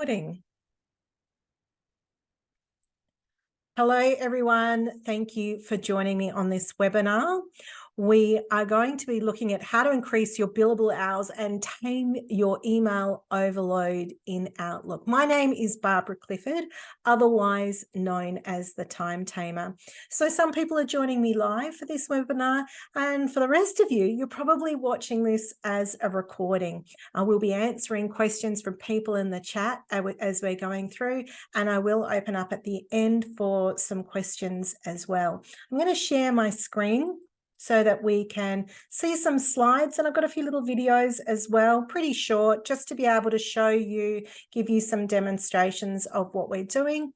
Recording. Hello, everyone. Thank you for joining me on this webinar. We are going to be looking at how to increase your billable hours and tame your email overload in Outlook. My name is Barbara Clifford, otherwise known as the Time Tamer. So some people are joining me live for this webinar, and for the rest of you, you're probably watching this as a recording. I will be answering questions from people in the chat as we're going through, and I will open up at the end for some questions as well. I'm going to share my screen so that we can see some slides, and I've got a few little videos as well, pretty short, just to be able to show you, give you some demonstrations of what we're doing.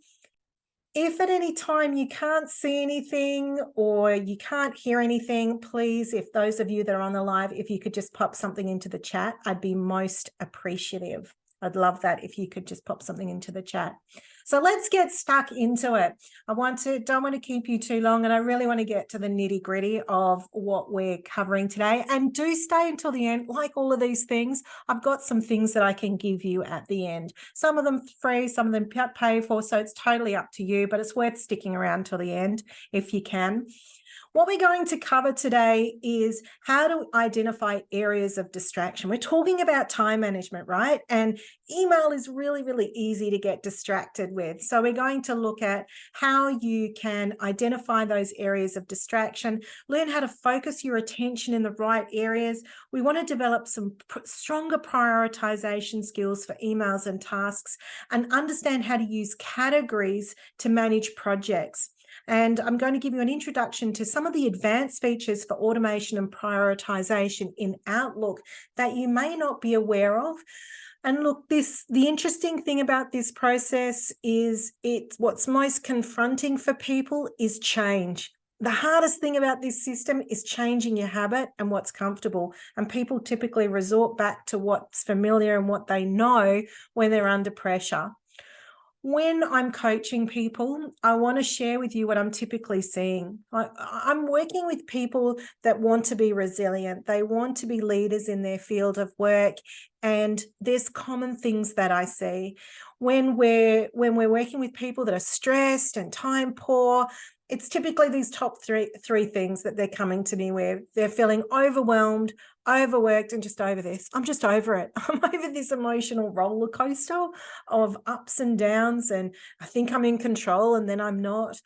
If at any time you can't see anything or you can't hear anything, please, if those of you that are on the live, if you could just pop something into the chat, I'd be most appreciative. I'd love that if you could just pop something into the chat. So let's get stuck into it. Don't want to keep you too long, and I really want to get to the nitty-gritty of what we're covering today. And do stay until the end. Like all of these things, I've got some things that I can give you at the end. Some of them free, some of them pay for, so it's totally up to you, but it's worth sticking around till the end if you can. What we're going to cover today is how to identify areas of distraction. We're talking about time management, right? And email is really, really easy to get distracted with. So we're going to look at how you can identify those areas of distraction, learn how to focus your attention in the right areas. We want to develop some stronger prioritization skills for emails and tasks, and understand how to use categories to manage projects. And I'm going to give you an introduction to some of the advanced features for automation and prioritization in Outlook that you may not be aware of. And look, the interesting thing about this process is what's most confronting for people is change. The hardest thing about this system is changing your habit and what's comfortable. And people typically resort back to what's familiar and what they know when they're under pressure. When I'm coaching people, I want to share with you what I'm typically seeing. I'm working with people that want to be resilient. They want to be leaders in their field of work. And there's common things that I see. When we're working with people that are stressed and time poor, it's typically these top three things that they're coming to me with. They're feeling overwhelmed, overworked, and just over this. I'm just over it. I'm over this emotional roller coaster of ups and downs, and I think I'm in control and then I'm not.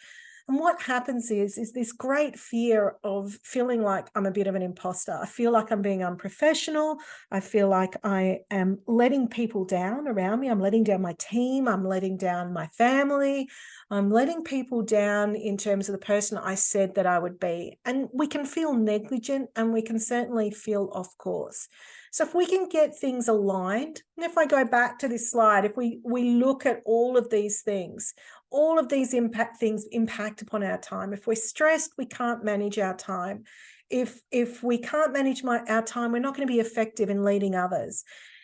And what happens is this great fear of feeling like I'm a bit of an imposter. I feel like I'm being unprofessional. I feel like I am letting people down around me. I'm letting down my team. I'm letting down my family. I'm letting people down in terms of the person I said that I would be. And we can feel negligent, and we can certainly feel off course. So if we can get things aligned, and if I go back to this slide, if we look at all of these things, all of these things impact upon our time. If we're stressed, we can't manage our time. If we can't manage our time, we're not going to be effective in leading others.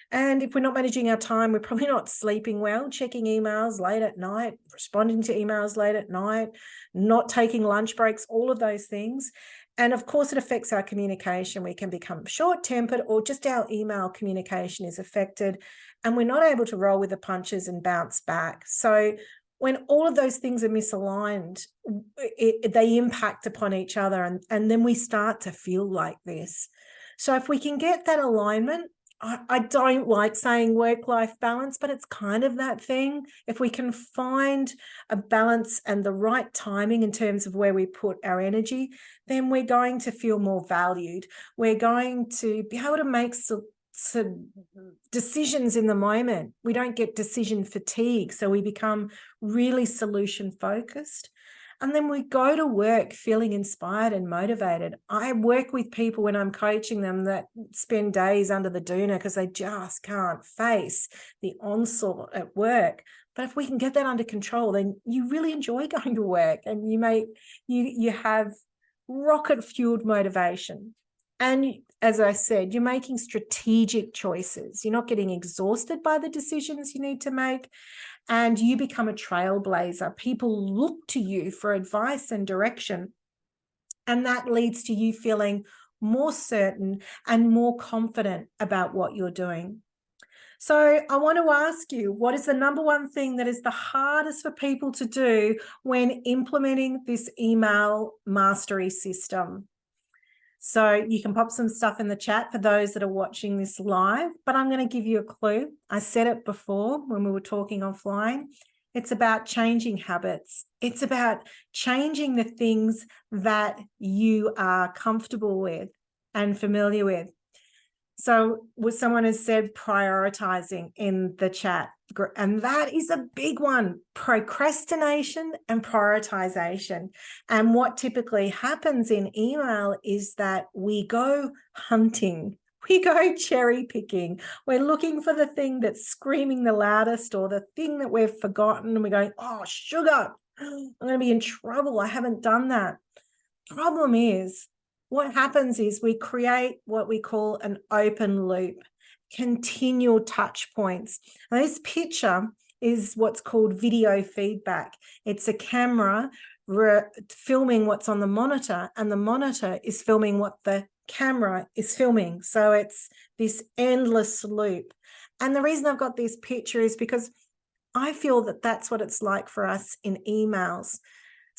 And if we're not managing our time, we're probably not sleeping well, checking emails late at night, responding to emails late at night, not taking lunch breaks, all of those things. And of course, it affects our communication. We can become short-tempered, or just our email communication is affected, and we're not able to roll with the punches and bounce back. So when all of those things are misaligned, they impact upon each other, and then we start to feel like this. So if we can get that alignment, I don't like saying work-life balance, but it's kind of that thing. If we can find a balance and the right timing in terms of where we put our energy, then we're going to feel more valued. We're going to be able to make some decisions in the moment. We don't get decision fatigue, so we become really solution focused. And then we go to work feeling inspired and motivated. I work with people when I'm coaching them that spend days under the doona because they just can't face the onslaught at work. But if we can get that under control, then you really enjoy going to work, and you have rocket fueled motivation. And as I said, you're making strategic choices. You're not getting exhausted by the decisions you need to make, and you become a trailblazer. People look to you for advice and direction, and that leads to you feeling more certain and more confident about what you're doing. So I want to ask you, what is the number one thing that is the hardest for people to do when implementing this email mastery system? So you can pop some stuff in the chat for those that are watching this live, but I'm going to give you a clue. I said it before when we were talking offline. It's about changing habits. It's about changing the things that you are comfortable with and familiar with. So someone has said prioritizing in the chat, and that is a big one: procrastination and prioritization. And what typically happens in email is that we go hunting, we go cherry picking, we're looking for the thing that's screaming the loudest or the thing that we've forgotten, and we're going, oh, sugar, I'm going to be in trouble, I haven't done that. Problem is, what happens is we create what we call an open loop, continual touch points. Now, this picture is what's called video feedback. It's a camera filming what's on the monitor, and the monitor is filming what the camera is filming. So it's this endless loop. And the reason I've got this picture is because I feel that that's what it's like for us in emails.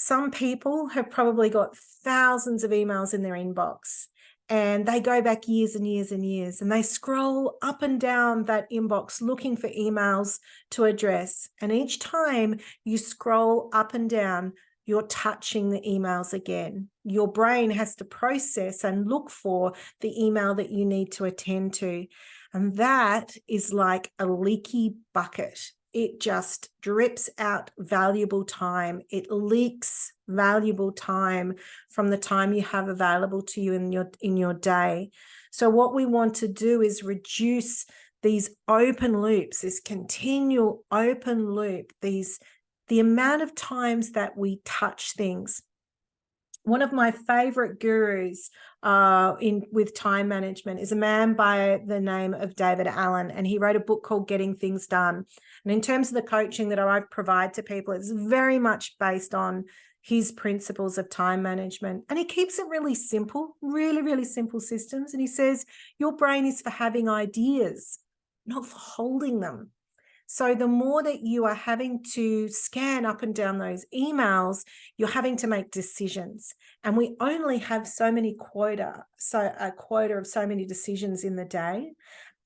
Some people have probably got thousands of emails in their inbox, and they go back years and years and years, and they scroll up and down that inbox looking for emails to address. And each time you scroll up and down, you're touching the emails again. Your brain has to process and look for the email that you need to attend to. And that is like a leaky bucket. It just drips out valuable time. It leaks valuable time from the time you have available to you in your day. So what we want to do is reduce these open loops, this continual open loop, the amount of times that we touch things. One of my favorite gurus with time management is a man by the name of David Allen, and he wrote a book called Getting Things Done. And in terms of the coaching that I provide to people, it's very much based on his principles of time management. And he keeps it really simple, really, really simple systems. And he says, your brain is for having ideas, not for holding them. So the more that you are having to scan up and down those emails, you're having to make decisions. And we only have so many quota of so many decisions in the day.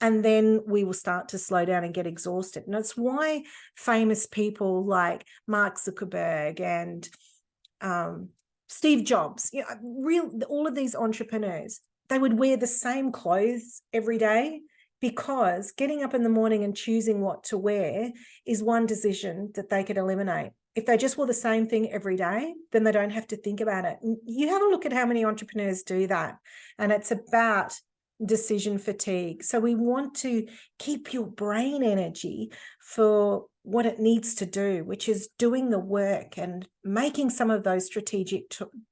And then we will start to slow down and get exhausted. And it's why famous people like Mark Zuckerberg and Steve Jobs, all of these entrepreneurs, they would wear the same clothes every day, because getting up in the morning and choosing what to wear is one decision that they could eliminate. If they just wore the same thing every day, then they don't have to think about it. You have a look at how many entrepreneurs do that, and it's about decision fatigue. So we want to keep your brain energy for what it needs to do, which is doing the work and making some of those strategic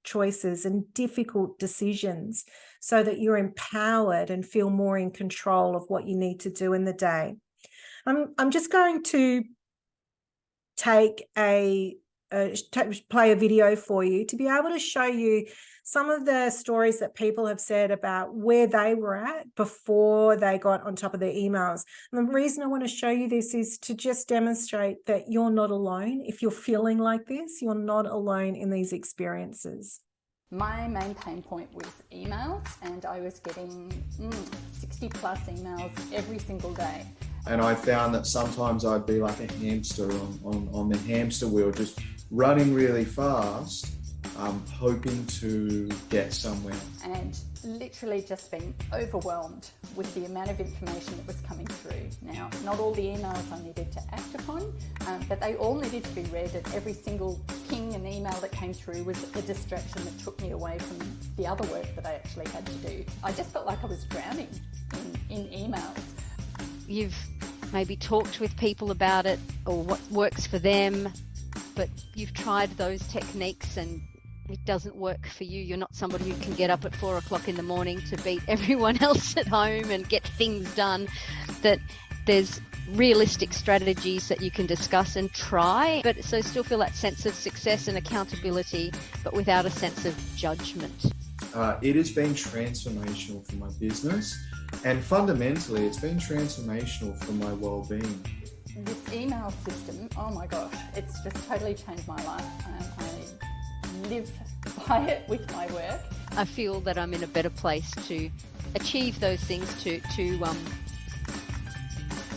choices and difficult decisions so that you're empowered and feel more in control of what you need to do in the day. I'm just going to take play a video for you to be able to show you some of the stories that people have said about where they were at before they got on top of their emails. And the reason I want to show you this is to just demonstrate that you're not alone. If you're feeling like this, you're not alone in these experiences. My main pain point was emails, and I was getting 60 plus emails every single day. And I found that sometimes I'd be like a hamster on the hamster wheel, just running really fast, hoping to get somewhere. And literally just being overwhelmed with the amount of information that was coming through. Now, not all the emails I needed to act upon, but they all needed to be read, and every single ping and email that came through was a distraction that took me away from the other work that I actually had to do. I just felt like I was drowning in emails. You've maybe talked with people about it or what works for them, but you've tried those techniques and it doesn't work for you. You're not somebody who can get up at 4 o'clock in the morning to beat everyone else at home and get things done. That there's realistic strategies that you can discuss and try, but so still feel that sense of success and accountability, but without a sense of judgment. It has been transformational for my business. And fundamentally, it's been transformational for my well-being. This email system, oh my gosh, it's just totally changed my life. I live by it with my work. I feel that I'm in a better place to achieve those things, to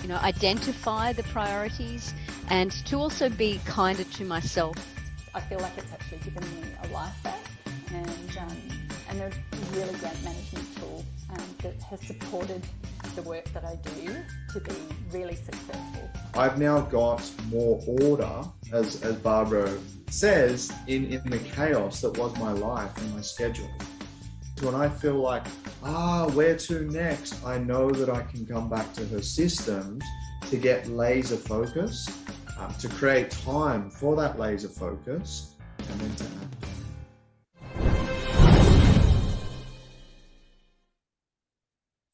identify the priorities, and to also be kinder to myself. I feel like it's actually given me a life back, and a really great management tool that has supported the work that I do to be really successful. I've now got more order, as Barbara says, in the chaos that was my life and my schedule. When I feel like, where to next, I know that I can come back to her systems to get laser focused, to create time for that laser focus, and then to act.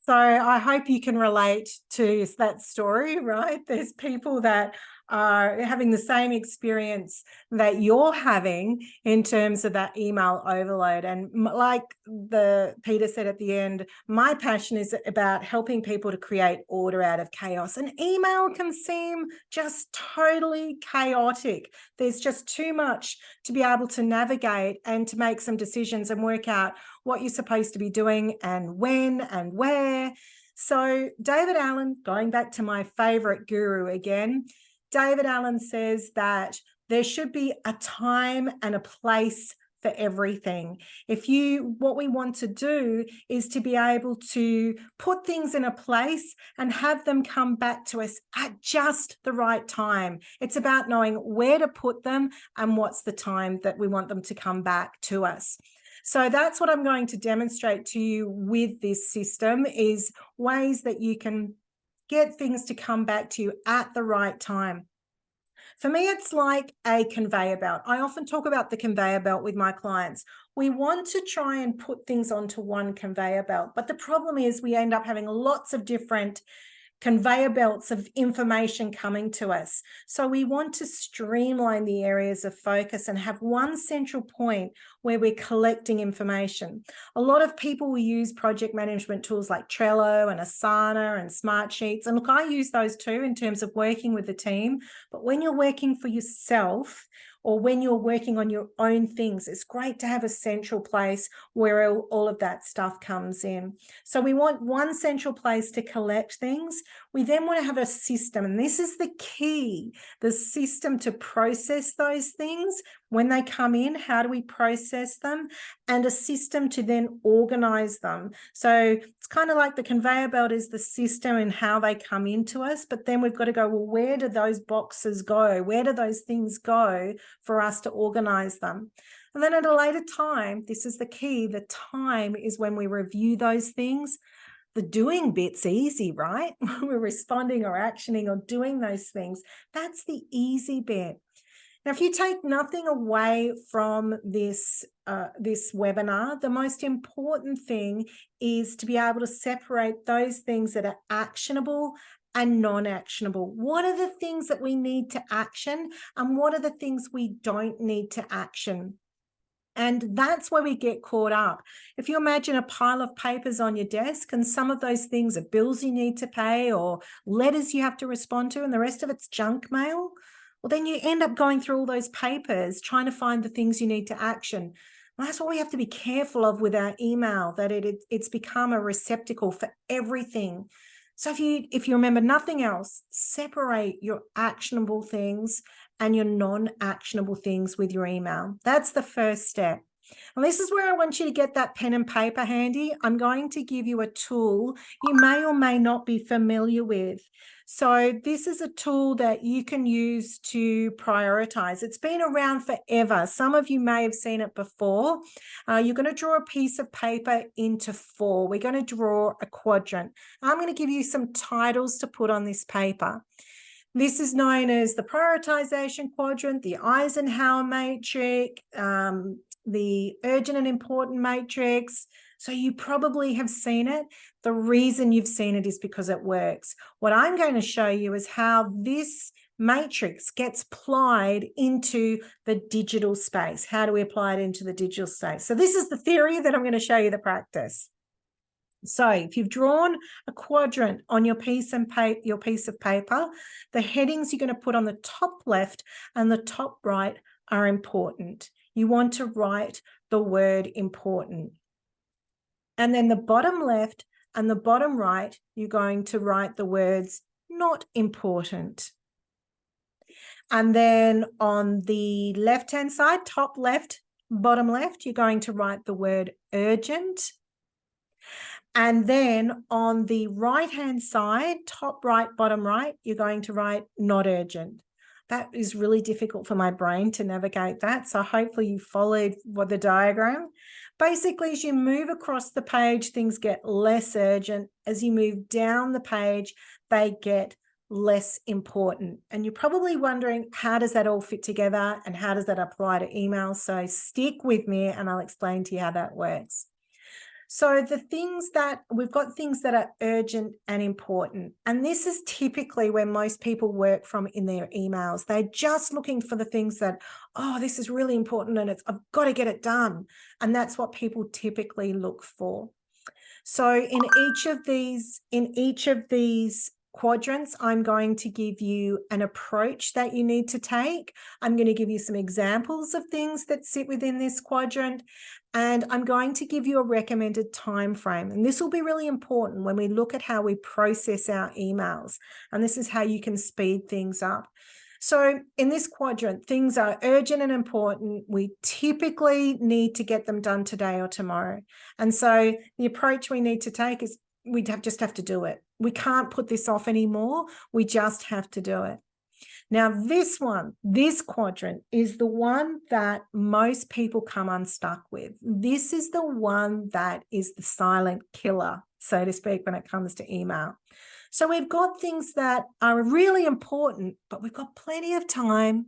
So I hope you can relate to that story, right? There's people that are having the same experience that you're having in terms of that email overload. And like Peter said at the end, my passion is about helping people to create order out of chaos. And email can seem just totally chaotic. There's just too much to be able to navigate and to make some decisions and work out what you're supposed to be doing and when and where. So David Allen, going back to my favorite guru again, David Allen says that there should be a time and a place for everything. What we want to do is to be able to put things in a place and have them come back to us at just the right time. It's about knowing where to put them and what's the time that we want them to come back to us. So that's what I'm going to demonstrate to you with this system, is ways that you can get things to come back to you at the right time. For me, it's like a conveyor belt. I often talk about the conveyor belt with my clients. We want to try and put things onto one conveyor belt, but the problem is we end up having lots of different conveyor belts of information coming to us. So we want to streamline the areas of focus and have one central point where we're collecting information. A lot of people will use project management tools like Trello and Asana and Smartsheets. And look, I use those too in terms of working with the team. But when you're working for yourself, or when you're working on your own things, it's great to have a central place where all of that stuff comes in. So we want one central place to collect things. We then want to have a system, and this is the key, the system to process those things. When they come in, how do we process them? And a system to then organize them. So it's kind of like the conveyor belt is the system and how they come into us, but then we've got to go, well, where do those boxes go? Where do those things go for us to organize them? And then at a later time, this is the key, the time is when we review those things. The doing bit's easy, right? We're responding or actioning or doing those things. That's the easy bit. Now, if you take nothing away from this webinar, the most important thing is to be able to separate those things that are actionable and non-actionable. What are the things that we need to action and what are the things we don't need to action? And that's where we get caught up. If you imagine a pile of papers on your desk and some of those things are bills you need to pay or letters you have to respond to and the rest of it's junk mail, well, then you end up going through all those papers trying to find the things you need to action. And that's what we have to be careful of with our email, that it's become a receptacle for everything. So if you remember nothing else, separate your actionable things and your non-actionable things with your email. That's the first step. And this is where I want you to get that pen and paper handy. I'm going to give you a tool you may or may not be familiar with. So this is a tool that you can use to prioritize. It's been around forever. Some of you may have seen it before. You're going to draw a piece of paper into 4. We're going to draw a quadrant. I'm going to give you some titles to put on this paper. This is known as the prioritization quadrant, the Eisenhower matrix, the urgent and important matrix. So you probably have seen it. The reason you've seen it is because it works. What I'm going to show you is how this matrix gets applied into the digital space. How do we apply it into the digital space? So this is the theory that I'm going to show you the practice. So if you've drawn a quadrant on your piece of paper, the headings you're going to put on the top left and the top right are important. You want to write the word important. And then the bottom left and the bottom right, you're going to write the words not important. And then on the left-hand side, top left, bottom left, you're going to write the word urgent. And then on the right-hand side, top right, bottom right, you're going to write not urgent. That is really difficult for my brain to navigate that. So hopefully you followed the diagram. Basically, as you move across the page, things get less urgent. As you move down the page, they get less important. And you're probably wondering, how does that all fit together and how does that apply to email? So stick with me and I'll explain to you how that works. So the things that we've got, things that are urgent and important. And this is typically where most people work from in their emails. They're just looking for the things that, oh, this is really important and I've got to get it done. And that's what people typically look for. So in each of these quadrants, I'm going to give you an approach that you need to take. I'm going to give you some examples of things that sit within this quadrant, and I'm going to give you a recommended time frame. And this will be really important when we look at how we process our emails. And this is how you can speed things up. So in this quadrant, things are urgent and important. We typically need to get them done today or tomorrow. And so the approach we need to take is we just have to do it. We can't put this off anymore. We just have to do it. Now, this quadrant is the one that most people come unstuck with. This is the one that is the silent killer, so to speak, when it comes to email. So we've got things that are really important, but we've got plenty of time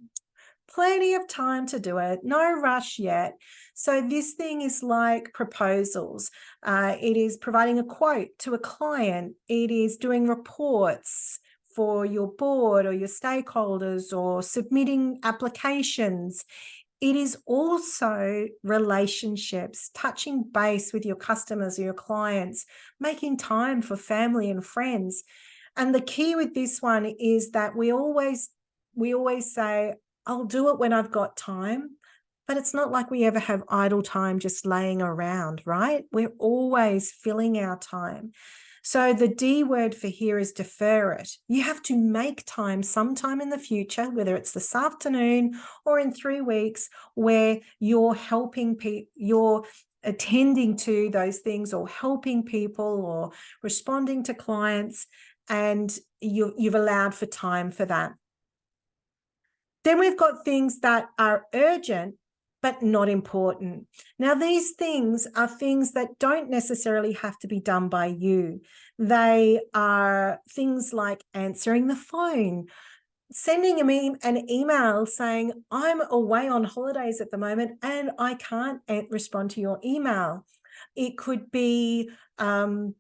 to do it. No rush yet. So this thing is like proposals. It is providing a quote to a client. It is doing reports for your board or your stakeholders or submitting applications. It is also relationships, touching base with your customers or your clients, making time for family and friends. And the key with this one is that we always say, I'll do it when I've got time, but it's not like we ever have idle time just laying around, right? We're always filling our time. So the D word for here is defer it. You have to make time sometime in the future, whether it's this afternoon or in 3 weeks, where you're helping people, you're attending to those things or helping people or responding to clients, and you've allowed for time for that. Then we've got things that are urgent, but not important. Now, these things are things that don't necessarily have to be done by you. They are things like answering the phone, sending an email saying, I'm away on holidays at the moment and I can't respond to your email. It could be paying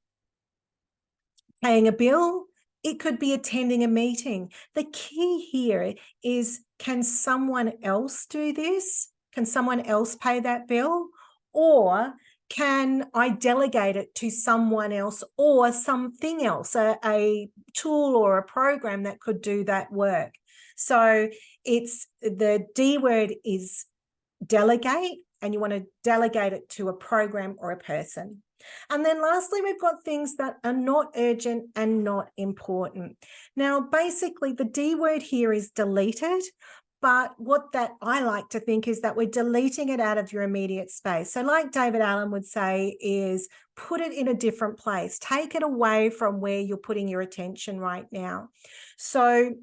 a bill. It could be attending a meeting. The key here is, can someone else do this? Can someone else pay that bill? Or can I delegate it to someone else or something else, a tool or a program that could do that work? So it's the D word is delegate, and you want to delegate it to a program or a person. And then lastly, we've got things that are not urgent and not important. Now, basically, the D word here is deleted. But what that I like to think is that we're deleting it out of your immediate space. So like David Allen would say, is put it in a different place. Take it away from where you're putting your attention right now. So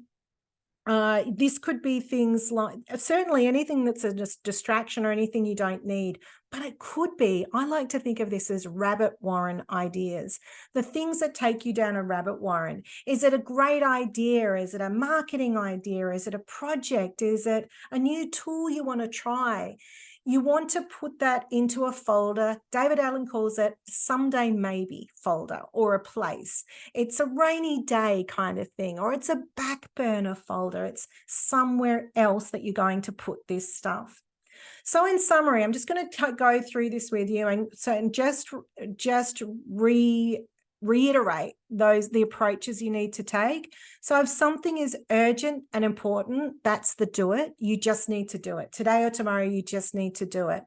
this could be things like, certainly anything that's a distraction or anything you don't need, but it could be, I like to think of this as rabbit warren ideas, the things that take you down a rabbit warren. Is it a great idea? Is it a marketing idea? Is it a project? Is it a new tool you want to try? You want to put that into a folder. David Allen calls it someday maybe folder or a place. It's a rainy day kind of thing, or it's a back burner folder. It's somewhere else that you're going to put this stuff. So in summary, I'm just going to go through this with you and just reiterate the approaches you need to take. So if something is urgent and important, that's the do it. You just need to do it. Today or tomorrow, you just need to do it.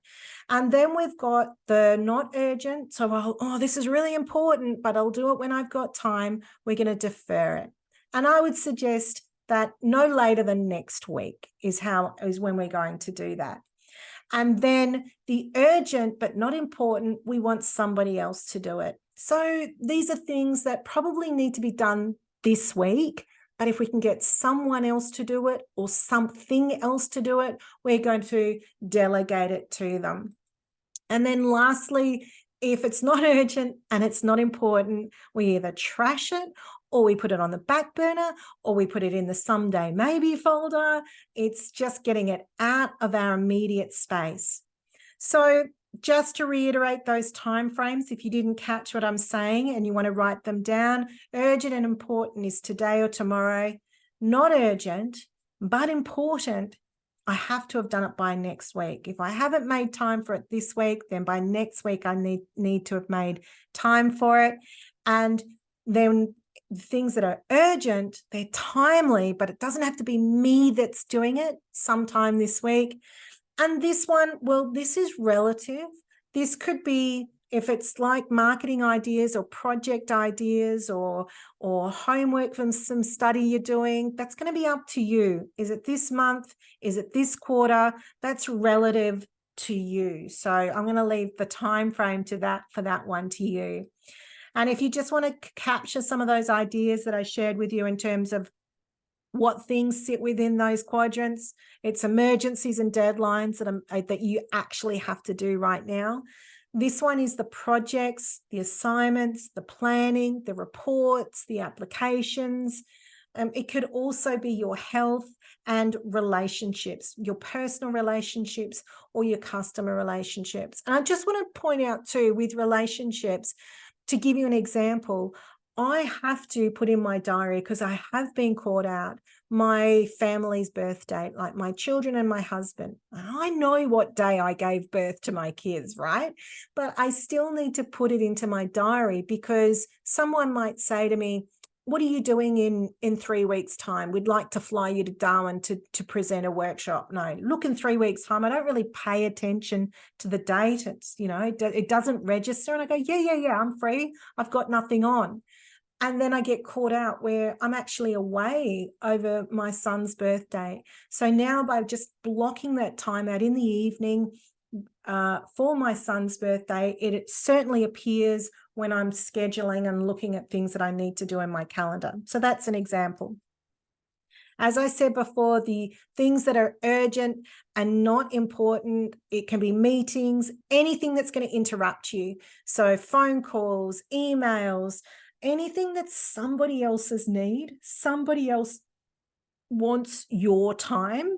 And then we've got the not urgent. So, this is really important, but I'll do it when I've got time. We're going to defer it. And I would suggest that no later than next week is when we're going to do that. And then the urgent but not important, we want somebody else to do it. So these are things that probably need to be done this week, but if we can get someone else to do it or something else to do it, we're going to delegate it to them. And then lastly, if it's not urgent and it's not important, we either trash it or we put it on the back burner or we put it in the someday maybe folder. It's just getting it out of our immediate space. So just to reiterate those timeframes, if you didn't catch what I'm saying and you want to write them down, urgent and important is today or tomorrow. Not urgent, but important, I have to have done it by next week. If I haven't made time for it this week, then by next week, I need to have made time for it. And then things that are urgent, they're timely, but it doesn't have to be me that's doing it sometime this week. And this one, well, this is relative. This could be, if it's like marketing ideas or project ideas or homework from some study you're doing, that's going to be up to you. Is it this month? Is it this quarter? That's relative to you. So I'm going to leave the time frame for that one to you. And if you just want to capture some of those ideas that I shared with you in terms of what things sit within those quadrants, it's emergencies and deadlines that you actually have to do right now. This one is the projects, the assignments, the planning, the reports, the applications. It could also be your health and relationships, your personal relationships or your customer relationships. And I just want to point out too, with relationships, to give you an example, I have to put in my diary, because I have been called out, my family's birth date, like my children and my husband. And I know what day I gave birth to my kids, right? But I still need to put it into my diary, because someone might say to me, what are you doing in 3 weeks' time? We'd like to fly you to Darwin to present a workshop. No, look, in 3 weeks' time, I don't really pay attention to the date. It's, it doesn't register. And I go, yeah, I'm free. I've got nothing on. And then I get caught out where I'm actually away over my son's birthday. So now by just blocking that time out in the evening for my son's birthday, it certainly appears when I'm scheduling and looking at things that I need to do in my calendar. So that's an example. As I said before, the things that are urgent and not important, it can be meetings, anything that's going to interrupt you. So phone calls, emails, anything that's somebody else's need, somebody else wants your time.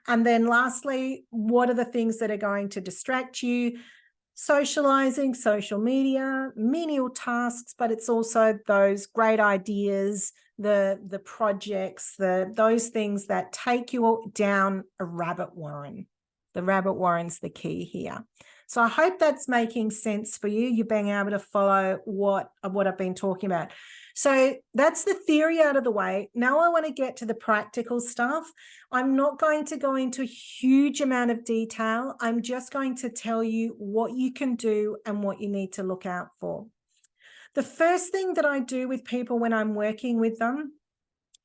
And then lastly, what are the things that are going to distract you? Socializing, social media, menial tasks, but it's also those great ideas, the projects, those things that take you down a rabbit warren. The rabbit warren's the key here. So I hope that's making sense for you. You're being able to follow what I've been talking about. So that's the theory out of the way. Now I want to get to the practical stuff. I'm not going to go into a huge amount of detail. I'm just going to tell you what you can do and what you need to look out for. The first thing that I do with people when I'm working with them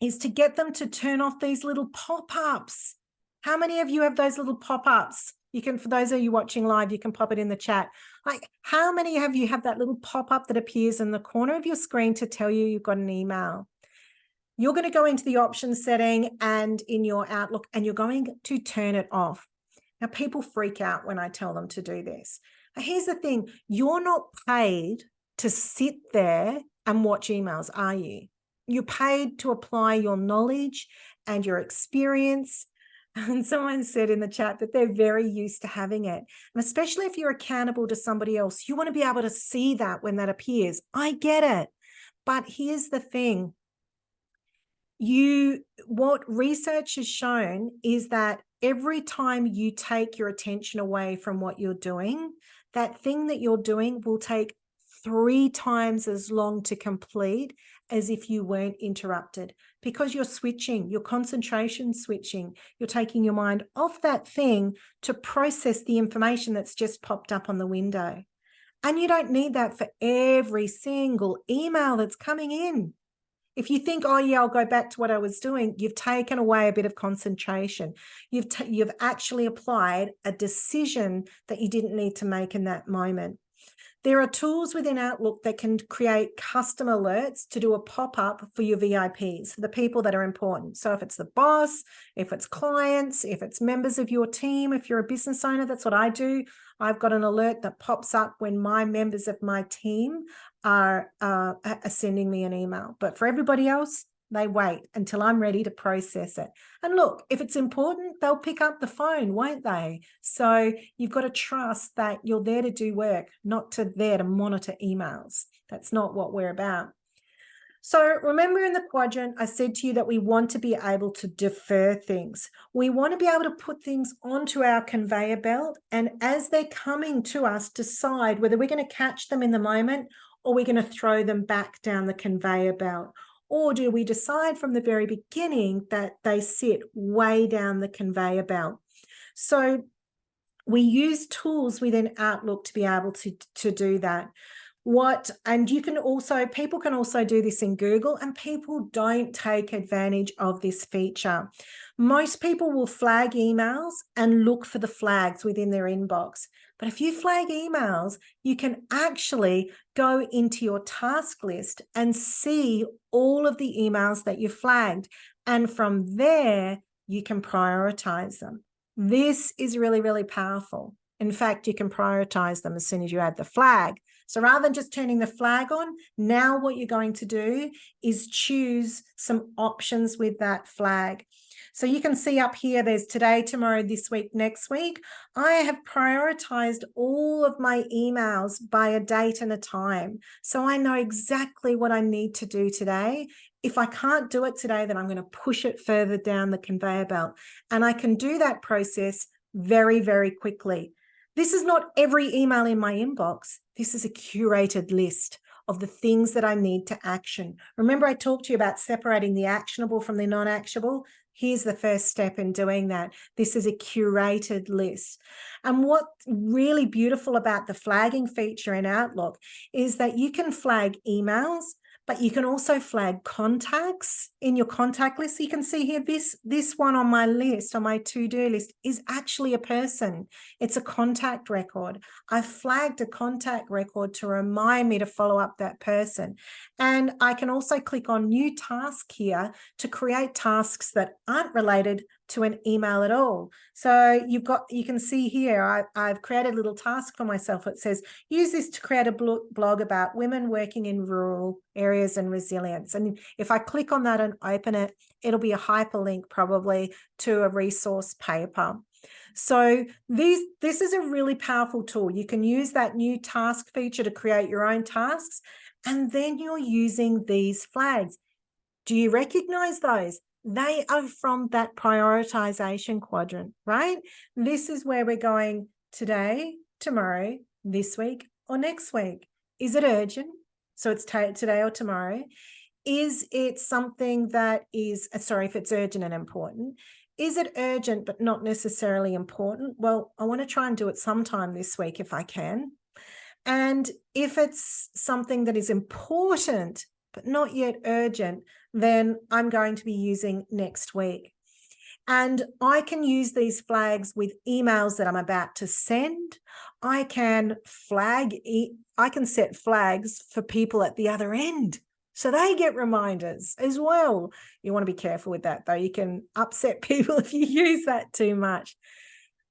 is to get them to turn off these little pop-ups. How many of you have those little pop-ups? You can, for those of you watching live, you can pop it in the chat. Like, how many of you have that little pop-up that appears in the corner of your screen to tell you you've got an email? You're going to go into the options setting and in your Outlook, and you're going to turn it off. Now, people freak out when I tell them to do this. Now, here's the thing. You're not paid to sit there and watch emails, are you? You're paid to apply your knowledge and your experience. And someone said in the chat that they're very used to having it. And especially if you're accountable to somebody else, you want to be able to see that when that appears. I get it. But here's the thing. What research has shown is that every time you take your attention away from what you're doing, that thing that you're doing will take 3 times as long to complete as if you weren't interrupted, because you're switching, your concentration switching, you're taking your mind off that thing to process the information that's just popped up on the window. And you don't need that for every single email that's coming in. If you think, oh yeah, I'll go back to what I was doing, you've taken away a bit of concentration. You've actually applied a decision that you didn't need to make in that moment. There are tools within Outlook that can create custom alerts to do a pop-up for your VIPs, the people that are important. So if it's the boss, if it's clients, if it's members of your team, if you're a business owner, that's what I do. I've got an alert that pops up when my members of my team are sending me an email. But for everybody else, they wait until I'm ready to process it. And look, if it's important, they'll pick up the phone, won't they? So you've got to trust that you're there to do work, not there to monitor emails. That's not what we're about. So remember, in the quadrant, I said to you that we want to be able to defer things. We want to be able to put things onto our conveyor belt, and as they're coming to us, decide whether we're going to catch them in the moment or we're going to throw them back down the conveyor belt. Or do we decide from the very beginning that they sit way down the conveyor belt? So we use tools within Outlook to be able to do that. And you can also, people can also do this in Google, and people don't take advantage of this feature. Most people will flag emails and look for the flags within their inbox. But if you flag emails, you can actually go into your task list and see all of the emails that you flagged. And from there, you can prioritize them. This is really, really powerful. In fact, you can prioritize them as soon as you add the flag. So rather than just turning the flag on, now what you're going to do is choose some options with that flag. So you can see up here, there's today, tomorrow, this week, next week. I have prioritized all of my emails by a date and a time. So I know exactly what I need to do today. If I can't do it today, then I'm going to push it further down the conveyor belt. And I can do that process very, very quickly. This is not every email in my inbox. This is a curated list of the things that I need to action. Remember, I talked to you about separating the actionable from the non-actionable. Here's the first step in doing that. This is a curated list. And what's really beautiful about the flagging feature in Outlook is that you can flag emails, but you can also flag contacts in your contact list. So you can see here, this one on my list, on my to-do list, is actually a person. It's a contact record. I flagged a contact record to remind me to follow up that person. And I can also click on new task here to create tasks that aren't related to an email at all. So you can see here, I've created a little task for myself. It says, use this to create a blog about women working in rural areas and resilience. And if I click on that and open it, it'll be a hyperlink probably to a resource paper. So this is a really powerful tool. You can use that new task feature to create your own tasks, and then you're using these flags. Do you recognize those? They are from that prioritization quadrant, right? This is where we're going today, tomorrow, this week, or next week. Is it urgent? So it's today or tomorrow. Is it something that is, if it's urgent and important, is it urgent but not necessarily important? Well, I want to try and do it sometime this week if I can. And if it's something that is important but not yet urgent, then I'm going to be using next week. And I can use these flags with emails that I'm about to send. I can set flags for people at the other end, so they get reminders as well. You want to be careful with that, though. You can upset people if you use that too much.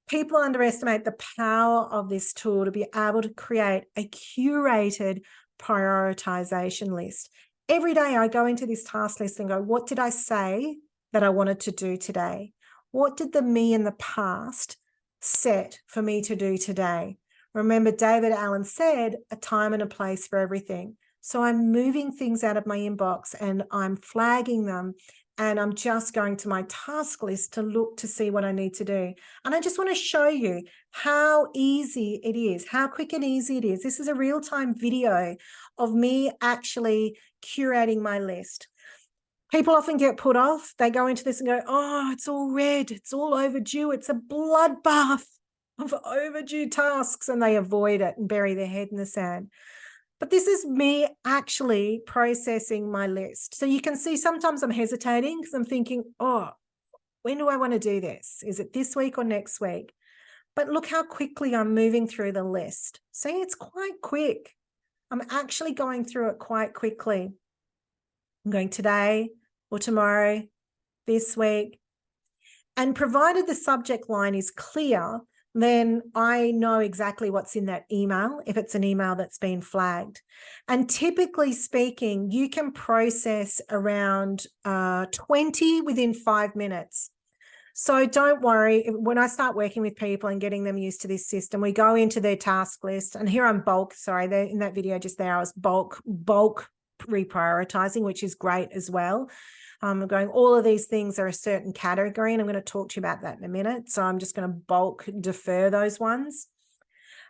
People underestimate the power of this tool to be able to create a curated prioritization list. Every day I go into this task list and go, what did I say that I wanted to do today? What did the me in the past set for me to do today? Remember, David Allen said, a time and a place for everything. So I'm moving things out of my inbox and I'm flagging them and I'm just going to my task list to look to see what I need to do. And I just want to show you how easy it is, how quick and easy it is. This is a real-time video of me actually curating my list. People often get put off. They go into this and go, oh, it's all red. It's all overdue. It's a bloodbath of overdue tasks, and they avoid it and bury their head in the sand. But this is me actually processing my list. So you can see sometimes I'm hesitating because I'm thinking, oh, when do I want to do this? Is it this week or next week? But look how quickly I'm moving through the list. See, it's quite quick. I'm actually going through it quite quickly. I'm going today or tomorrow, this week. And provided the subject line is clear, then I know exactly what's in that email, if it's an email that's been flagged. And typically speaking, you can process around 20 within 5 minutes. So don't worry, when I start working with people and getting them used to this system, we go into their task list, and here I'm bulk, sorry, in that video just there, I was bulk reprioritizing, which is great as well. I'm going, all of these things are a certain category, and I'm going to talk to you about that in a minute. So I'm just going to bulk defer those ones.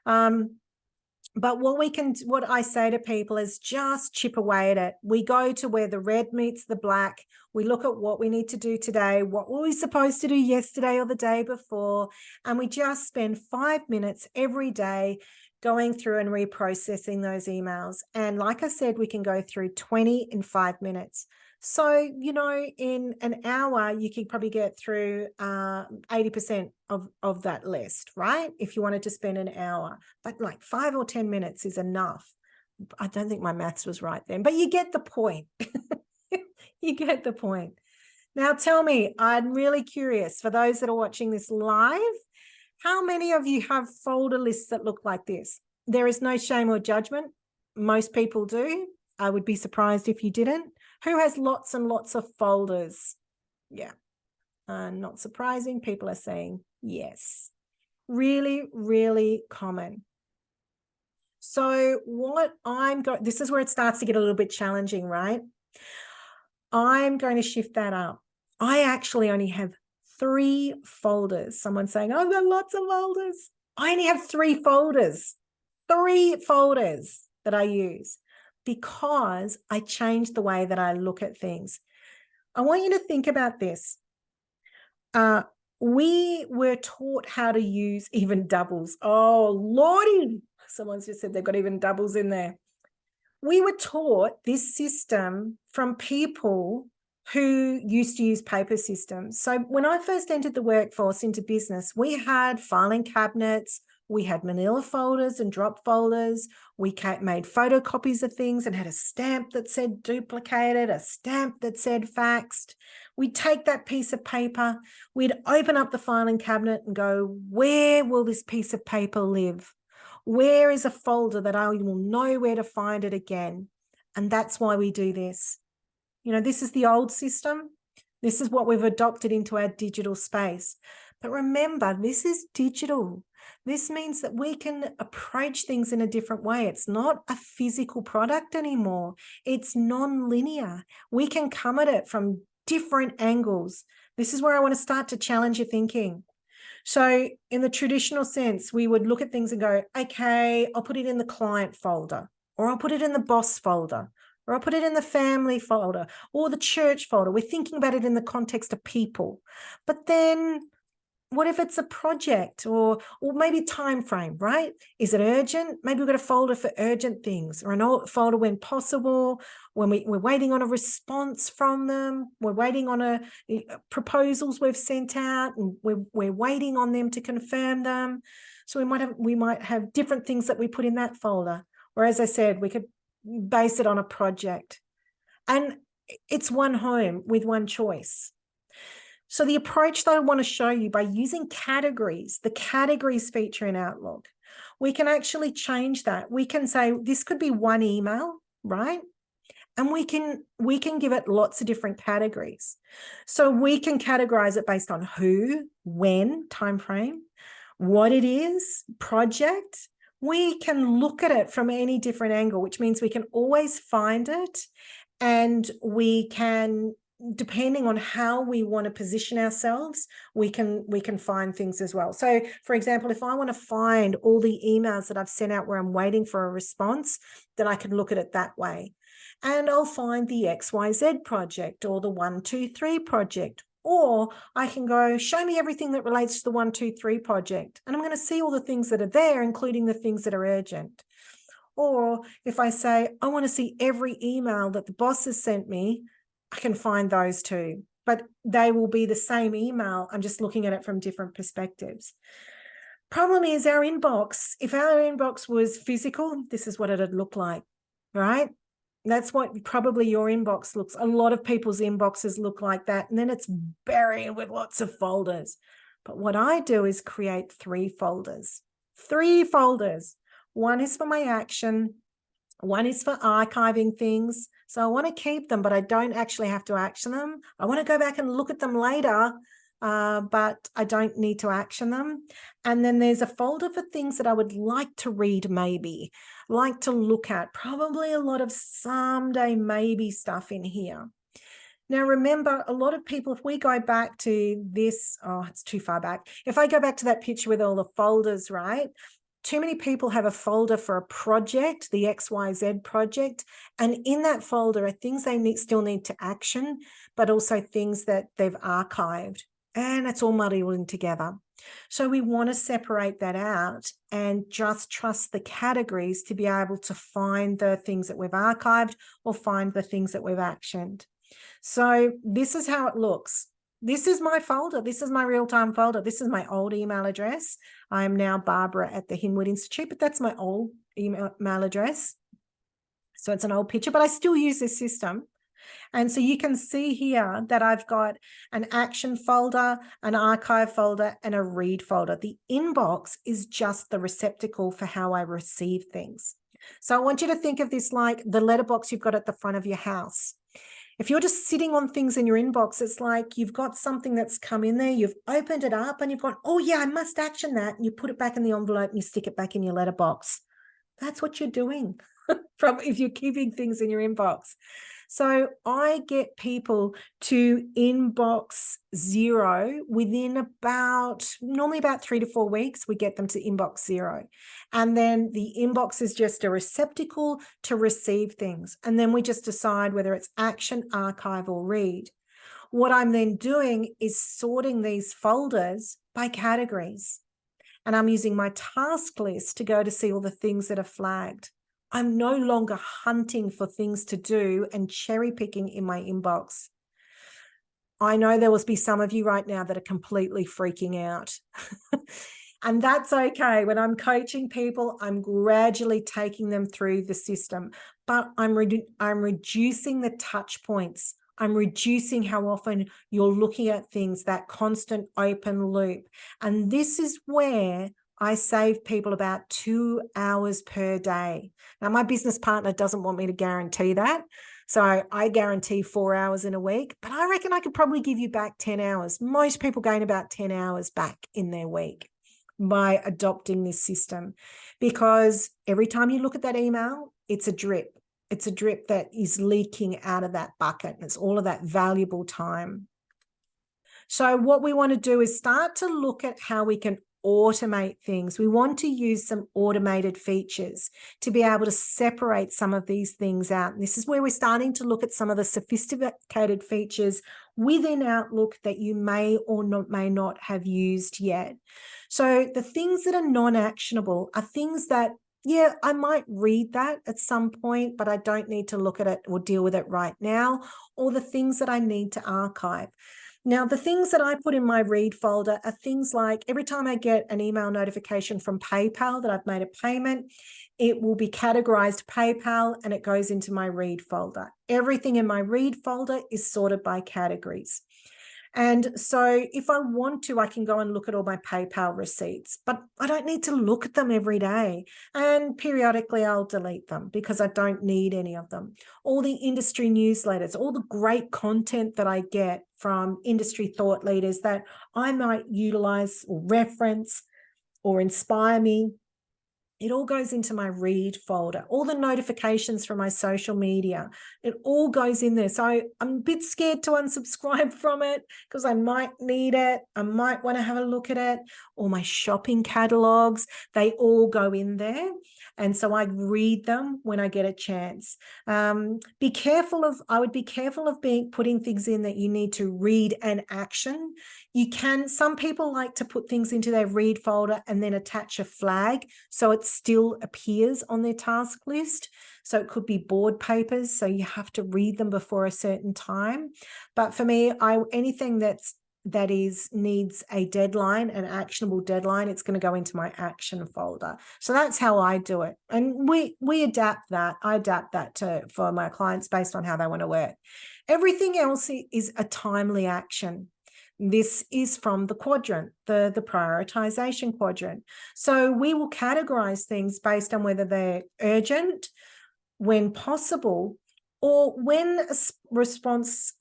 But what I say to people is just chip away at it. We go to where the red meets the black. We look at what we need to do today, what were we supposed to do yesterday or the day before, and we just spend 5 minutes every day going through and reprocessing those emails. And like I said, we can go through 20 in 5 minutes. So, you know, in an hour, you could probably get through 80% of that list, right? If you wanted to spend an hour, but like 5 or 10 minutes is enough. I don't think my maths was right then, but you get the point. You get the point. Now tell me, I'm really curious, for those that are watching this live, how many of you have folder lists that look like this? There is no shame or judgment. Most people do. I would be surprised if you didn't. Who has lots and lots of folders? Yeah, not surprising. People are saying yes. Really, really common. So this is where it starts to get a little bit challenging, right? I'm going to shift that up. I actually only have 3 folders. Someone's saying, I've got lots of folders. I only have 3 folders. 3 folders that I use, because I changed the way that I look at things. I want you to think about this. We were taught how to use even doubles. Oh, Lordy. Someone's just said they've got even doubles in there. We were taught this system from people who used to use paper systems. So when I first entered the workforce into business, we had filing cabinets, we had manila folders and drop folders. We made photocopies of things and had a stamp that said duplicated, a stamp that said faxed. We'd take that piece of paper, we'd open up the filing cabinet and go, where will this piece of paper live? Where is a folder that I will know where to find it again? And that's why we do this. You know, this is the old system. This is what we've adopted into our digital space. But remember, this is digital. This means that we can approach things in a different way. It's not a physical product anymore. It's non-linear. We can come at it from different angles. This is where I want to start to challenge your thinking. So in the traditional sense, we would look at things and go, okay, I'll put it in the client folder, or I'll put it in the boss folder, or I'll put it in the family folder or the church folder. We're thinking about it in the context of people. But then what if it's a project or maybe time frame, right? Is it urgent? Maybe we've got a folder for urgent things, or an folder when possible, when we're waiting on a response from them. We're waiting on proposals we've sent out, and we're waiting on them to confirm them. So we might have different things that we put in that folder. Or as I said, we could base it on a project. And it's one home with one choice. So the approach that I want to show you, by using categories, the categories feature in Outlook, we can actually change that. We can say this could be one email, right? And we can give it lots of different categories. So we can categorize it based on who, when, time frame, what it is, project. We can look at it from any different angle, which means we can always find it, and we can depending on how we want to position ourselves, we can find things as well. So for example, if I want to find all the emails that I've sent out where I'm waiting for a response, then I can look at it that way. And I'll find the XYZ project or the 123 project, or I can go, show me everything that relates to the 123 project. And I'm going to see all the things that are there, including the things that are urgent. Or if I say, I want to see every email that the boss has sent me, I can find those too, but they will be the same email. I'm just looking at it from different perspectives. Problem is our inbox. If our inbox was physical, this is what it'd look like, right? That's what probably your inbox looks. A lot of people's inboxes look like that. And then it's buried with lots of folders. But what I do is create 3 folders. 3 folders. One is for my action. One is for archiving things. So I want to keep them, but I don't actually have to action them. I want to go back and look at them later, but I don't need to action them. And then there's a folder for things that I would like to read, maybe, like to look at, probably a lot of someday maybe stuff in here. Now, remember, a lot of people, if we go back to this, oh, it's too far back. If I go back to that picture with all the folders, right? Too many people have a folder for a project, the XYZ project, and in that folder are things they still need to action, but also things that they've archived, and it's all muddled together. So we want to separate that out and just trust the categories to be able to find the things that we've archived or find the things that we've actioned. So this is how it looks. This is my folder. This is my real-time folder. This is my old email address. I'm now Barbara at the Hinwood Institute, but that's my old email address. So it's an old picture, but I still use this system. And so you can see here that I've got an action folder, an archive folder, and a read folder. The inbox is just the receptacle for how I receive things. So I want you to think of this like the letterbox you've got at the front of your house. If you're just sitting on things in your inbox, it's like you've got something that's come in there, you've opened it up and you've gone, oh yeah, I must action that. And you put it back in the envelope and you stick it back in your letterbox. That's what you're doing if you're keeping things in your inbox. So I get people to inbox 0 within normally about 3 to 4 weeks, we get them to inbox 0. And then the inbox is just a receptacle to receive things. And then we just decide whether it's action, archive, or read. What I'm then doing is sorting these folders by categories. And I'm using my task list to go to see all the things that are flagged. I'm no longer hunting for things to do and cherry picking in my inbox. I know there will be some of you right now that are completely freaking out. And that's okay. When I'm coaching people, I'm gradually taking them through the system, but I'm reducing the touch points. I'm reducing how often you're looking at things, that constant open loop. And this is where I save people about 2 hours per day. Now, my business partner doesn't want me to guarantee that. So I guarantee 4 hours in a week, but I reckon I could probably give you back 10 hours. Most people gain about 10 hours back in their week by adopting this system, because every time you look at that email, it's a drip. It's a drip that is leaking out of that bucket, and it's all of that valuable time. So what we want to do is start to look at how we can automate things. We want to use some automated features to be able to separate some of these things out. And this is where we're starting to look at some of the sophisticated features within Outlook that you may or may not have used yet. So the things that are non-actionable are things that, yeah, I might read that at some point, but I don't need to look at it or deal with it right now, or the things that I need to archive. Now, the things that I put in my read folder are things like every time I get an email notification from PayPal that I've made a payment, it will be categorized PayPal and it goes into my read folder. Everything in my read folder is sorted by categories. And so if I want to, I can go and look at all my PayPal receipts, but I don't need to look at them every day. And periodically I'll delete them because I don't need any of them. All the industry newsletters, all the great content that I get from industry thought leaders that I might utilize or reference or inspire me, It all goes into my read folder. All the notifications from my social media, it all goes in there. So I'm a bit scared to unsubscribe from it because I might need it. I might want to have a look at it. Or my shopping catalogs, they all go in there. And so I read them when I get a chance. I would be careful of putting things in that you need to read and action. Some people like to put things into their read folder and then attach a flag so it still appears on their task list. So it could be board papers, so you have to read them before a certain time. But for me, anything that needs a deadline, an actionable deadline, it's going to go into my action folder. So that's how I do it. And we adapt that. I adapt that for my clients based on how they want to work. Everything else is a timely action. This is from the quadrant, the prioritization quadrant. So we will categorize things based on whether they're urgent, when possible, or when response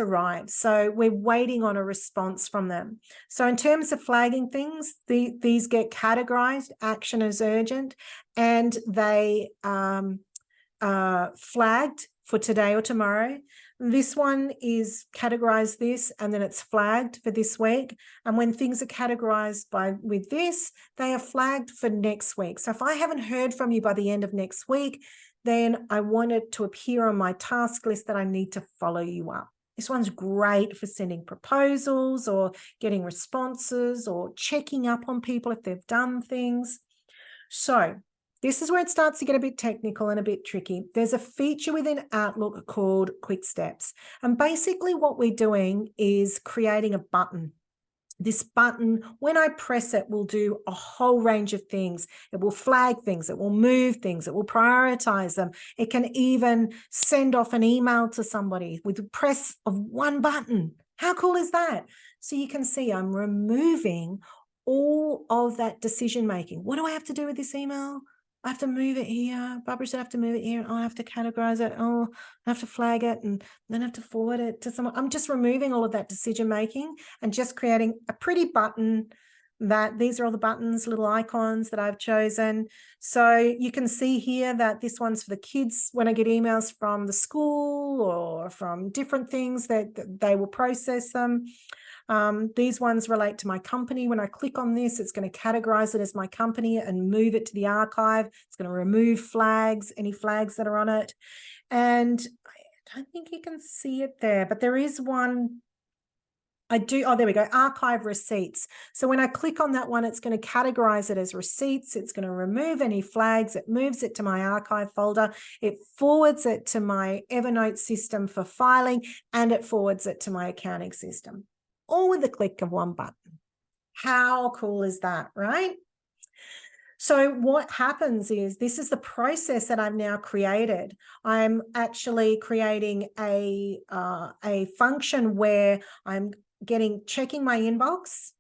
arrives. So we're waiting on a response from them. So in terms of flagging things, these get categorized, action as urgent, and they flagged for today or tomorrow. This one is categorized this, and then it's flagged for this week. And when things are categorized with this, they are flagged for next week. So if I haven't heard from you by the end of next week, then I want it to appear on my task list that I need to follow you up. This one's great for sending proposals or getting responses or checking up on people if they've done things. So this is where it starts to get a bit technical and a bit tricky. There's a feature within Outlook called Quick Steps. And basically what we're doing is creating a button. This button, when I press it, will do a whole range of things. It will flag things, it will move things, it will prioritize them. It can even send off an email to somebody with the press of one button. How cool is that? So you can see I'm removing all of that decision making. What do I have to do with this email? I have to move it here. Barbara said I have to move it here. I have to categorize it. Oh, I have to flag it and then I have to forward it to someone. I'm just removing all of that decision making and just creating a pretty button that these are all the buttons, little icons that I've chosen. So you can see here that this one's for the kids. When I get emails from the school or from different things, that they will process them. These ones relate to my company. When I click on this, it's going to categorize it as my company and move it to the archive. It's going to remove flags, any flags that are on it. And I don't think you can see it there, but there is one. Oh, there we go, archive receipts. So when I click on that one, it's going to categorize it as receipts. It's going to remove any flags. It moves it to my archive folder. It forwards it to my Evernote system for filing, and it forwards it to my accounting system, all with the click of one button. How cool is that, right? So what happens is, this is the process that I've now created. I'm actually creating a function where I'm checking my inbox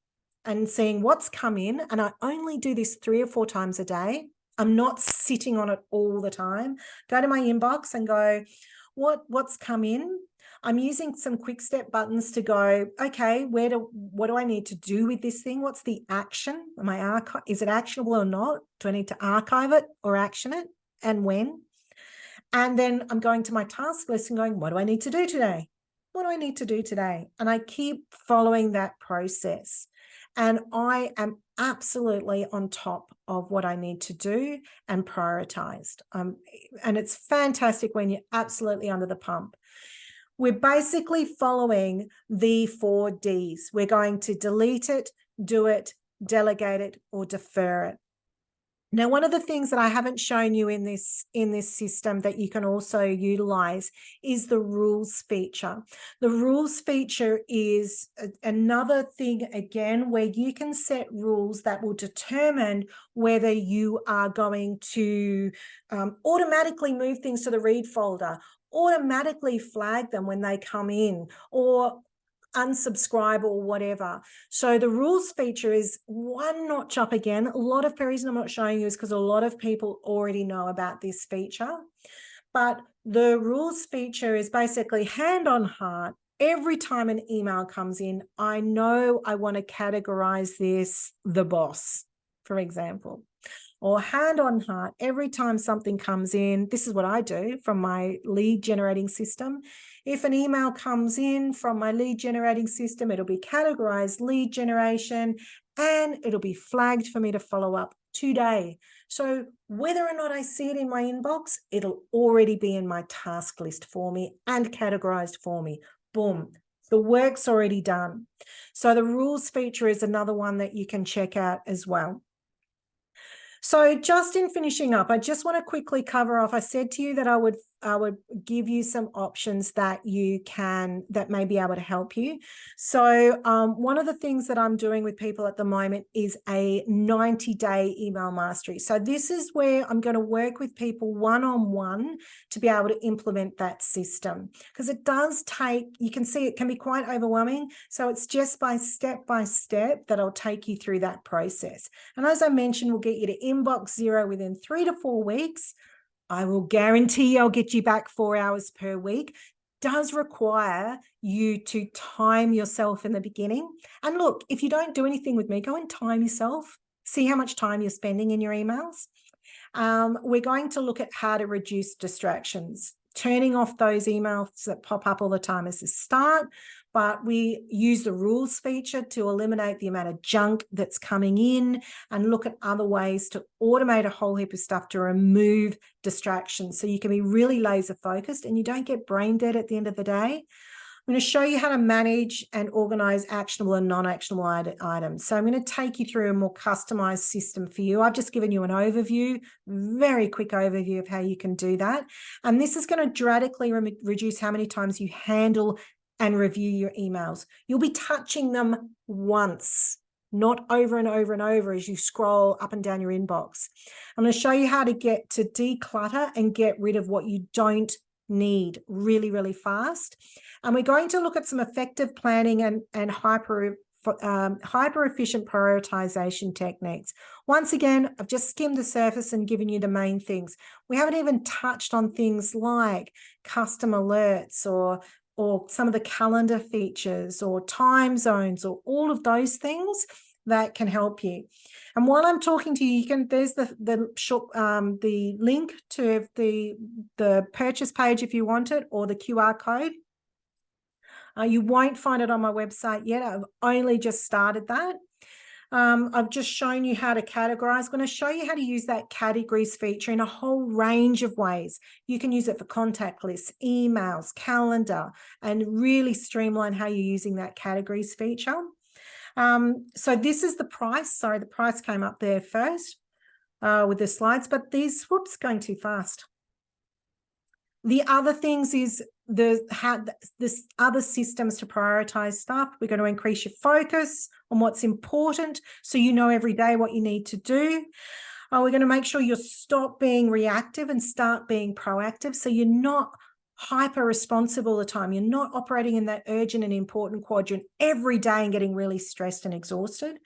and seeing what's come in. And I only do this 3 or 4 times a day. I'm not sitting on it all the time. Go to my inbox and go, what's come in? I'm using some quick step buttons to go, okay, what do I need to do with this thing? What's the action? Is it actionable or not? Do I need to archive it or action it, and when? And then I'm going to my task list and going, what do I need to do today? What do I need to do today? And I keep following that process. And I am absolutely on top of what I need to do and prioritized. And it's fantastic when you're absolutely under the pump. We're basically following the 4 Ds. We're going to delete it, do it, delegate it, or defer it. Now, one of the things that I haven't shown you in this system that you can also utilize is the rules feature. The rules feature is another thing, again, where you can set rules that will determine whether you are going to automatically move things to the read folder, automatically flag them when they come in, or unsubscribe or whatever. So the rules feature is one notch up again. A lot of the reason I'm not showing you is because a lot of people already know about this feature. But the rules feature is basically, hand on heart, every time an email comes in, I know I want to categorize this the boss. for example. Or hand on heart, every time something comes in, this is what I do from my lead generating system. If an email comes in from my lead generating system, it'll be categorized lead generation and it'll be flagged for me to follow up today. So whether or not I see it in my inbox, it'll already be in my task list for me and categorized for me. Boom. The work's already done. So the rules feature is another one that you can check out as well. So just in finishing up, I just want to quickly cover off. I said to you that I would give you some options that may be able to help you. So one of the things that I'm doing with people at the moment is a 90-day email mastery. So this is where I'm going to work with people one-on-one to be able to implement that system, because it does take, you can see it can be quite overwhelming. So it's just by step that I'll take you through that process. And as I mentioned, we'll get you to inbox zero within 3 to 4 weeks. I will guarantee I'll get you back 4 hours per week. Does require you to time yourself in the beginning. And look, if you don't do anything with me, go and time yourself. See how much time you're spending in your emails. We're going to look at how to reduce distractions, turning off those emails that pop up all the time as a start. But we use the rules feature to eliminate the amount of junk that's coming in and look at other ways to automate a whole heap of stuff to remove distractions so you can be really laser focused and you don't get brain dead at the end of the day. I'm going to show you how to manage and organize actionable and non-actionable items. So I'm going to take you through a more customized system for you. I've just given you an overview, very quick overview of how you can do that. And this is going to dramatically reduce how many times you handle and review your emails. You'll be touching them once, not over and over and over as you scroll up and down your inbox. I'm going to show you how to get to declutter and get rid of what you don't need really, really fast. And we're going to look at some effective planning and hyper efficient prioritization techniques. Once again, I've just skimmed the surface and given you the main things. We haven't even touched on things like custom alerts or some of the calendar features or time zones or all of those things that can help you. And while I'm talking to you, there's the link to the purchase page if you want it, or the QR code. You won't find it on my website yet. I've only just started that. I've just shown you how to categorize. I'm going to show you how to use that categories feature in a whole range of ways. You can use it for contact lists, emails, calendar, and really streamline how you're using that categories feature. So this is the price. Sorry, the price came up there first with the slides, but whoops, going too fast. The other things is this other systems to prioritize stuff. We're going to increase your focus on what's important so you know every day what you need to do. We're going to make sure you stop being reactive and start being proactive so you're not hyper responsive all the time. You're not operating in that urgent and important quadrant every day and getting really stressed and exhausted.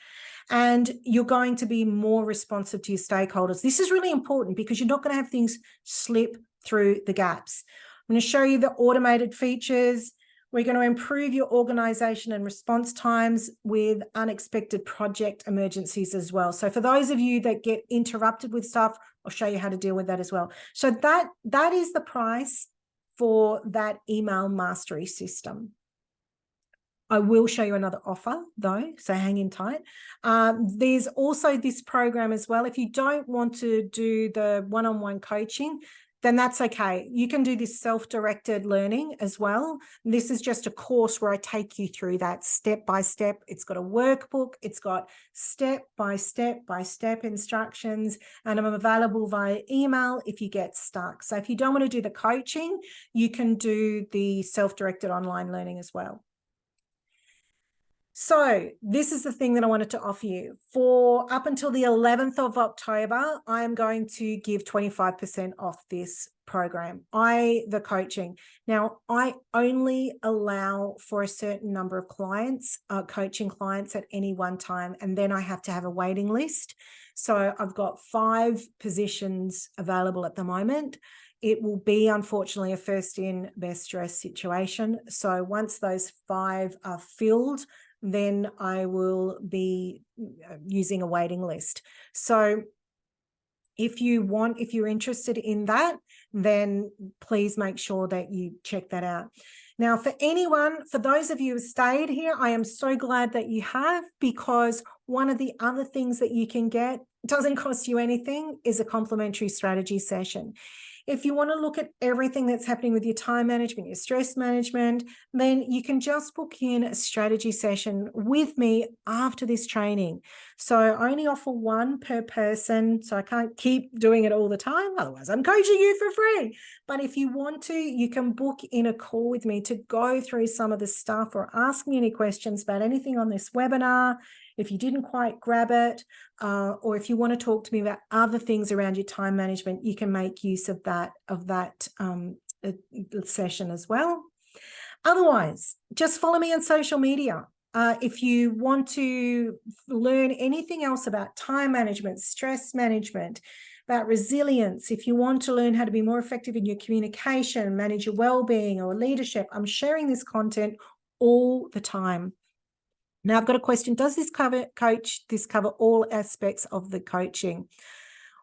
And you're going to be more responsive to your stakeholders. This is really important because you're not going to have things slip through the gaps. I'm going to show you the automated features. We're going to improve your organization and response times with unexpected project emergencies as well. So for those of you that get interrupted with stuff, I'll show you how to deal with that as well. So that is the price for that email mastery system. I will show you another offer though, so hang in tight. There's also this program as well. If you don't want to do the one-on-one coaching, then that's okay. You can do this self-directed learning as well. This is just a course where I take you through that step by step. It's got a workbook. It's got step by step instructions, and I'm available via email if you get stuck. So if you don't want to do the coaching, you can do the self-directed online learning as well. So this is the thing that I wanted to offer you. For up until the 11th of October, I am going to give 25% off this program, the coaching. Now, I only allow for a certain number of clients, coaching clients at any one time, and then I have to have a waiting list. So I've got 5 positions available at the moment. It will be, unfortunately, a first in, best dressed situation. So once those 5 are filled, then I will be using a waiting list. So if you're interested in that, then please make sure that you check that out. Now, for those of you who stayed here, I am so glad that you have, because one of the other things that you can get, doesn't cost you anything, is a complimentary strategy session. If you want to look at everything that's happening with your time management, your stress management, then you can just book in a strategy session with me after this training. So I only offer one per person, so I can't keep doing it all the time. Otherwise, I'm coaching you for free. But if you want to, you can book in a call with me to go through some of the stuff, or ask me any questions about anything on this webinar. If you didn't quite grab it, or if you want to talk to me about other things around your time management, you can make use of that session as well. Otherwise, just follow me on social media. If you want to learn anything else about time management, stress management, about resilience, if you want to learn how to be more effective in your communication, manage your well-being or leadership, I'm sharing this content all the time. Now, I've got a question. Does this cover all aspects of the coaching?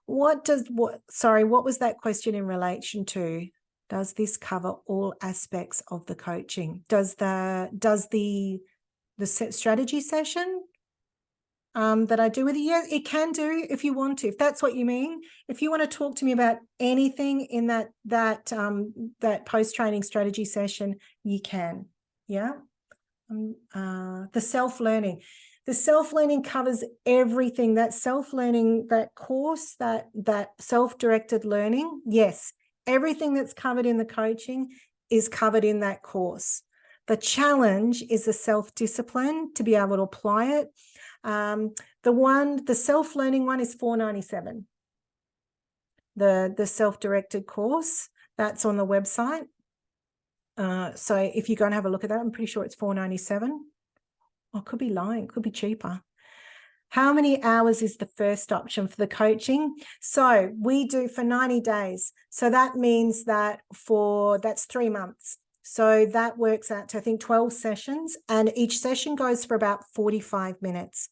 What was that question in relation to? Does this cover all aspects of the coaching? Does the strategy session that I do with you? Yeah, it can do if you want to, if that's what you mean. If you want to talk to me about anything in that post-training strategy session, you can. Yeah. The self-learning covers everything. That self-learning, that course, that self-directed learning, yes, everything that's covered in the coaching is covered in that course. The challenge is the self-discipline to be able to apply it. The self-learning one is $497. The self-directed course, that's on the website. So if you go and have a look at that, I'm pretty sure it's $497. I could be lying, could be cheaper. How many hours is the first option for the coaching? So we do for 90 days. So that means that that's 3 months. So that works out to, I think, 12 sessions, and each session goes for about 45 minutes.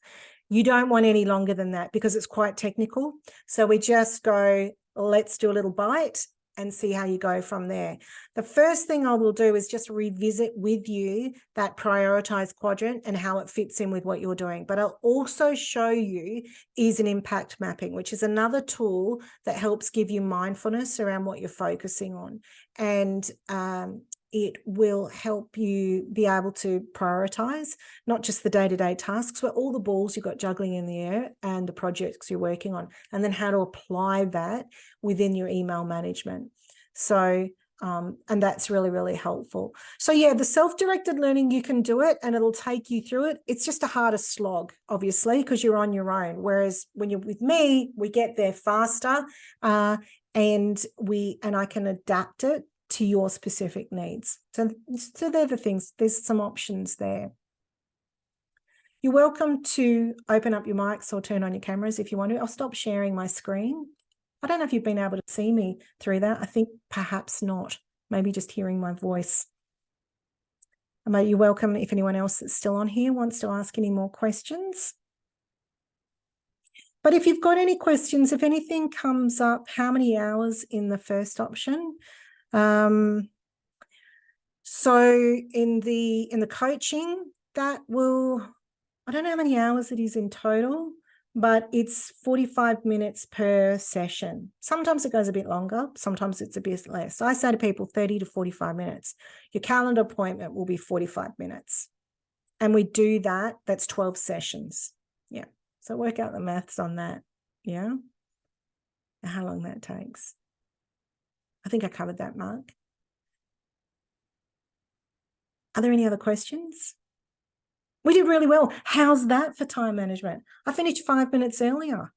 You don't want any longer than that because it's quite technical. So we just go, let's do a little bite and see how you go from there. The first thing I will do is just revisit with you that prioritized quadrant and how it fits in with what you're doing. But I'll also show you is an impact mapping, which is another tool that helps give you mindfulness around what you're focusing on. And it will help you be able to prioritize not just the day-to-day tasks, but all the balls you've got juggling in the air and the projects you're working on, and then how to apply that within your email management. So, and that's really, really helpful. So yeah, the self-directed learning, you can do it and it'll take you through it. It's just a harder slog, obviously, because you're on your own. Whereas when you're with me, we get there faster, and I can adapt it to your specific needs. So they're the things. There's some options there. You're welcome to open up your mics or turn on your cameras if you want to. I'll stop sharing my screen. I don't know if you've been able to see me through that. I think perhaps not. Maybe just hearing my voice. You're welcome if anyone else that's still on here wants to ask any more questions. But if you've got any questions, if anything comes up, how many hours in the first option? So in the coaching, that will, I don't know how many hours it is in total, but it's 45 minutes per session. Sometimes it goes a bit longer, sometimes it's a bit less. I say to people 30 to 45 minutes. Your calendar appointment will be 45 minutes. And we do that, that's 12 sessions. Yeah. So work out the maths on that. Yeah. And how long that takes. I think I covered that, Mark. Are there any other questions? We did really well. How's that for time management? I finished 5 minutes earlier.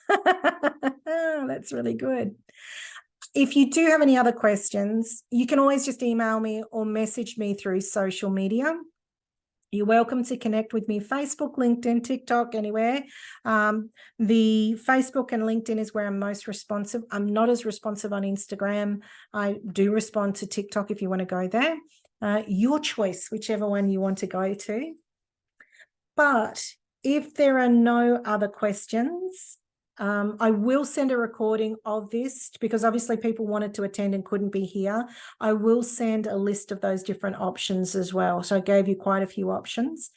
That's really good. If you do have any other questions, you can always just email me or message me through social media. You're welcome to connect with me, Facebook, LinkedIn, TikTok, anywhere. The Facebook and LinkedIn is where I'm most responsive. I'm not as responsive on Instagram. I do respond to TikTok if you want to go there. Your choice, whichever one you want to go to. But if there are no other questions, I will send a recording of this because obviously people wanted to attend and couldn't be here. I will send a list of those different options as well. So I gave you quite a few options,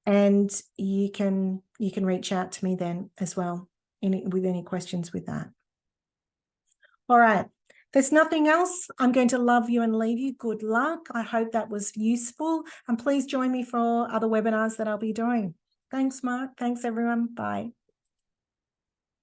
and you can reach out to me then as well with any questions with that. All right. There's nothing else. I'm going to love you and leave you. Good luck. I hope that was useful. And please join me for other webinars that I'll be doing. Thanks, Mark. Thanks, everyone. Bye.